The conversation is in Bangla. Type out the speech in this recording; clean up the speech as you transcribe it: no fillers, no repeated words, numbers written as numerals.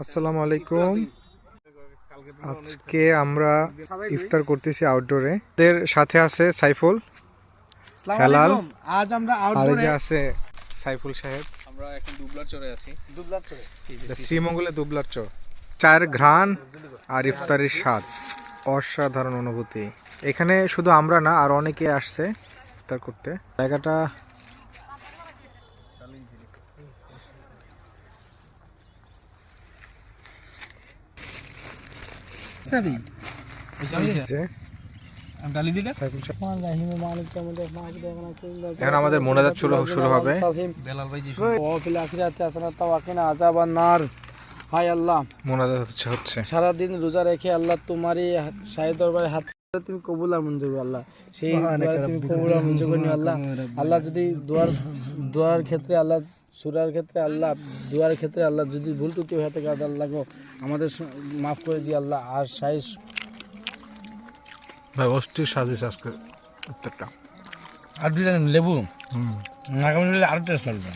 আসসালামু আলাইকুম। আজকে আমরা ইফতার করতেছি আউটডোরে। এর সাথে আছে সাইফুল, হেলাল, আজ আমরা আর এই আউটডোরে যে আছে সাইফুল সাহেব। আমরা এখন দুবলার চরে আছি। শ্রীমঙ্গলে দুবলার চর। চায়ের ঘ্রাণ আর ইফতারের স্বাদ, অসাধারণ অনুভূতি। এখানে শুধু আমরা না, আর অনেকে আসছে ইফতার করতে। জায়গাটা যে সাইফুল সাহেব। এখন আমাদের মোনাজাত শুরু হবে। বেলাল ভাই জি হায় আল্লাহ, মোনাজাত হচ্ছে। সারাদিন রোজা রেখে আল্লাহ তোমারই শাহী দরবারে হাত তুমি কবুল আর মঞ্জুর করো আল্লাহ। সেই দোয়া তুমি কবুল আর মঞ্জুর করে নিও আল্লাহ। আল্লাহ যদি দোয়ার ক্ষেত্রে আল্লাহ, সূরার ক্ষেত্রে আল্লাহ, দোয়ার ক্ষেত্রে আল্লাহ যদি ভুল ত্রুটি হয়ে থাকে আল্লাহ গো আমাদের মাফ করে দিও আল্লাহ। আর শাহী ভাই অস্থির সাজিস আজকে ইফতারটা। আর দুইটা লেবু আগামী আর টেস্ট লাগবে।